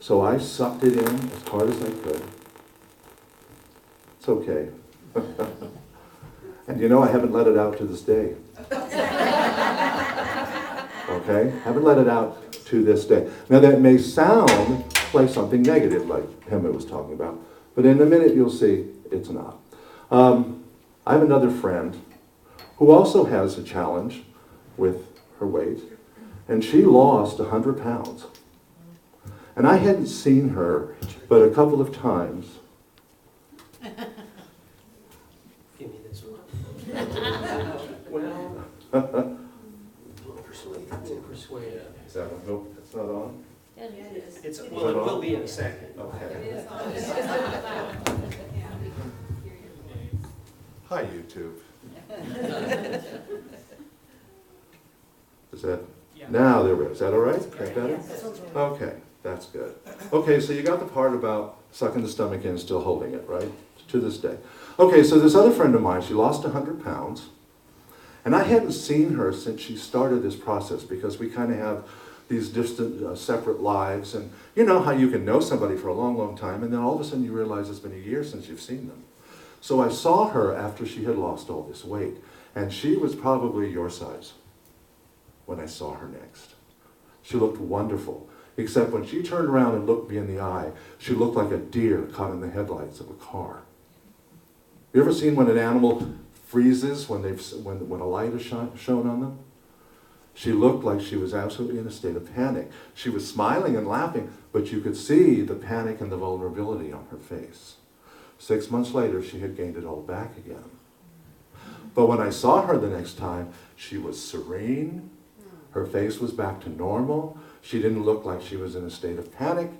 So I sucked it in as hard as I could. It's okay. And you know, I haven't let it out to this day. Okay? Haven't let it out to this day. Now that may sound like something negative, like Pema was talking about, but in a minute you'll see it's not. I have another friend who also has a challenge with her weight, and she lost 100 pounds. And I hadn't seen her but a couple of times. Give me this one. Well, persuade. Is that one? Nope, it's not on. It's, well, it will be in a second. Okay. Hi, YouTube. Is that? Yeah. Now there we go. Is that all right? Is that better? Okay, that's good. Okay, so you got the part about sucking the stomach in and still holding it, right? To this day. Okay, so this other friend of mine, she lost 100 pounds. And I hadn't seen her since she started this process because we kind of have these distant, separate lives. And you know how you can know somebody for a long, long time, and then all of a sudden you realize it's been a year since you've seen them. So I saw her after she had lost all this weight, and she was probably your size when I saw her next. She looked wonderful, except when she turned around and looked me in the eye, she looked like a deer caught in the headlights of a car. You ever seen when an animal freezes when a light is shown on them? She looked like she was absolutely in a state of panic. She was smiling and laughing, but you could see the panic and the vulnerability on her face. 6 months later, she had gained it all back again. But when I saw her the next time, she was serene. Her face was back to normal. She didn't look like she was in a state of panic,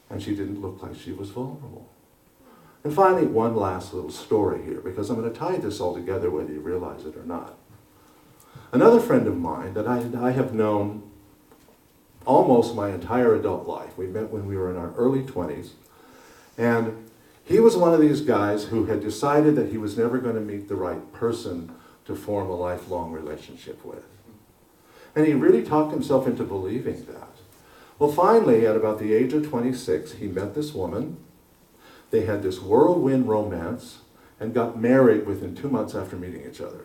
and she didn't look like she was vulnerable. And finally, one last little story here, because I'm going to tie this all together whether you realize it or not. Another friend of mine that I have known almost my entire adult life. We met when we were in our early 20s, and he was one of these guys who had decided that he was never going to meet the right person to form a lifelong relationship with. And he really talked himself into believing that. Well, finally, at about the age of 26, he met this woman. They had this whirlwind romance and got married within 2 months after meeting each other.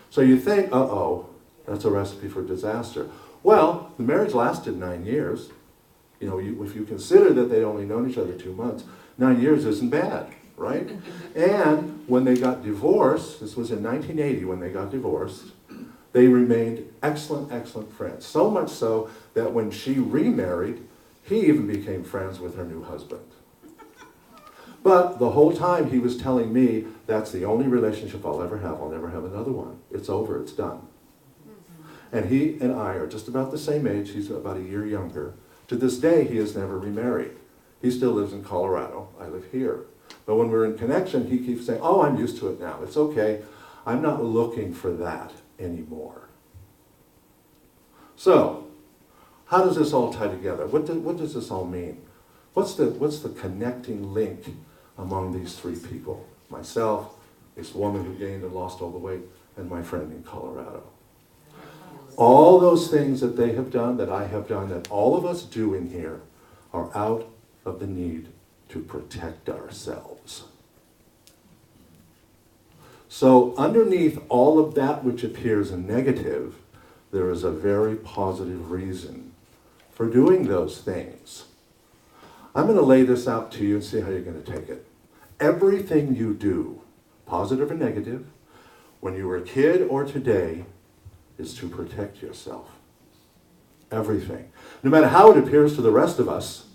So you think, uh-oh, that's a recipe for disaster. Well, the marriage lasted 9 years. You know, if you consider that they'd only known each other 2 months, 9 years isn't bad, right? And when they got divorced, this was in 1980 when they got divorced, they remained excellent, excellent friends. So much so that when she remarried, he even became friends with her new husband. But the whole time he was telling me, that's the only relationship I'll ever have. I'll never have another one. It's over, it's done. And he and I are just about the same age. He's about a year younger. To this day, he has never remarried. He still lives in Colorado. I live here. But when we're in connection, he keeps saying, oh, I'm used to it now. It's okay. I'm not looking for that anymore. So, how does this all tie together? What does this all mean? What's the connecting link among these three people? Myself, this woman who gained and lost all the weight, and my friend in Colorado. All those things that they have done, that I have done, that all of us do in here, are out of the need to protect ourselves. So underneath all of that which appears negative, there is a very positive reason for doing those things. I'm going to lay this out to you and see how you're going to take it. Everything you do, positive or negative, when you were a kid or today, is to protect yourself. Everything. No matter how it appears to the rest of us,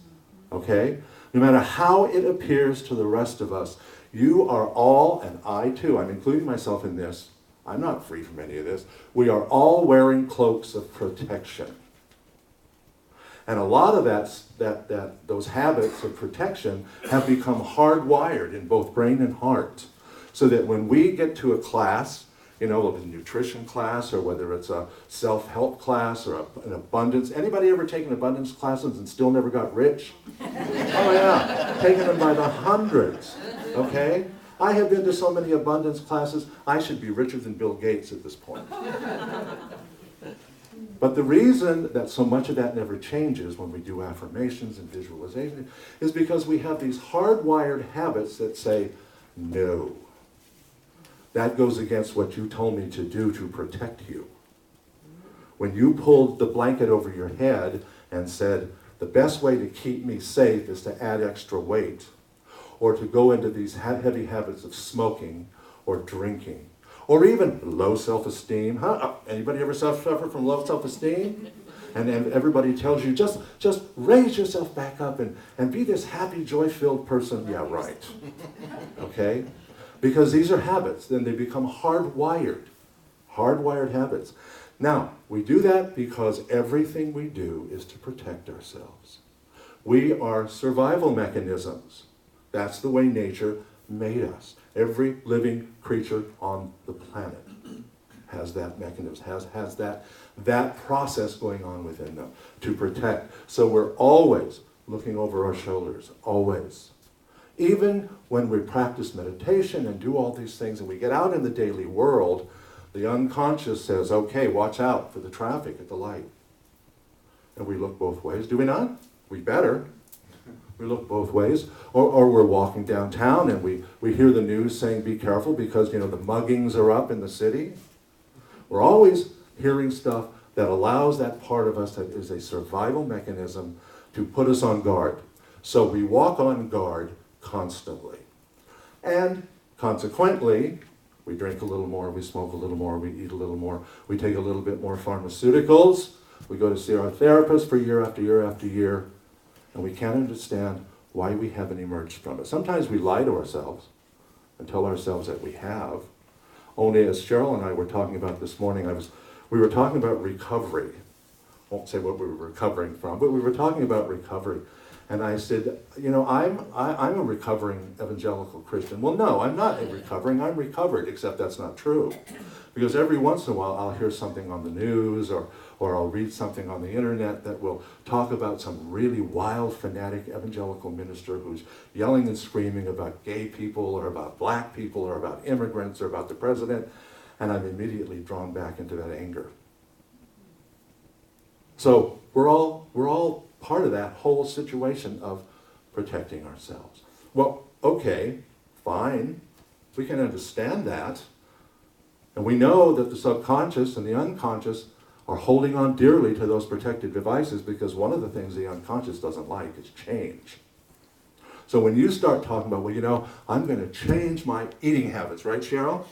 okay? No matter how it appears to the rest of us, you are all, and I too, I'm including myself in this, I'm not free from any of this, we are all wearing cloaks of protection. And a lot of those habits of protection have become hardwired in both brain and heart. So that when we get to a class, you know, a nutrition class, or whether it's a self-help class or an abundance. Anybody ever taken abundance classes and still never got rich? Oh yeah, taken them by the hundreds, okay? I have been to so many abundance classes, I should be richer than Bill Gates at this point. But the reason that so much of that never changes when we do affirmations and visualization is because we have these hardwired habits that say, no. That goes against what you told me to do to protect you. When you pulled the blanket over your head and said, the best way to keep me safe is to add extra weight, or to go into these heavy habits of smoking or drinking, or even low self-esteem. Huh? Anybody ever suffer from low self-esteem? And everybody tells you, just raise yourself back up and be this happy, joy-filled person. Yeah, right. Okay? Because these are habits, then they become hardwired habits. Now, we do that because everything we do is to protect ourselves. We are survival mechanisms. That's the way nature made us. Every living creature on the planet has that mechanism, has that process going on within them to protect. So we're always looking over our shoulders, always. Even when we practice meditation and do all these things and we get out in the daily world, the unconscious says, okay, watch out for the traffic at the light. And we look both ways, do we not? We better. We look both ways. Or we're walking downtown and we hear the news saying, be careful because, the muggings are up in the city. We're always hearing stuff that allows that part of us that is a survival mechanism to put us on guard. So we walk on guard constantly. And consequently, we drink a little more, we smoke a little more, we eat a little more, we take a little bit more pharmaceuticals, we go to see our therapist for year after year after year, and we can't understand why we haven't emerged from it. Sometimes we lie to ourselves and tell ourselves that we have. Only as Cheryl and I were talking about this morning, we were talking about recovery. I won't say what we were recovering from, but we were talking about recovery. And I said, I'm a recovering evangelical Christian. Well, no, I'm not recovering, I'm recovered, except that's not true. Because every once in a while I'll hear something on the news or I'll read something on the internet that will talk about some really wild, fanatic evangelical minister who's yelling and screaming about gay people or about black people or about immigrants or about the president, and I'm immediately drawn back into that anger. So we're all part of that whole situation of protecting ourselves. Well, okay, fine. We can understand that. And we know that the subconscious and the unconscious are holding on dearly to those protective devices because one of the things the unconscious doesn't like is change. So when you start talking about, I'm going to change my eating habits, right, Cheryl?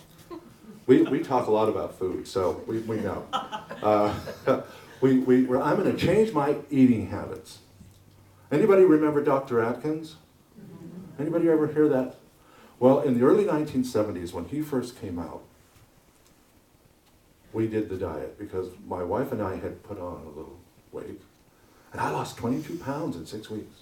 We talk a lot about food, so we know. I'm going to change my eating habits. Anybody remember Dr. Atkins? Anybody ever hear that? Well, in the early 1970s, when he first came out, we did the diet because my wife and I had put on a little weight, and I lost 22 pounds in 6 weeks.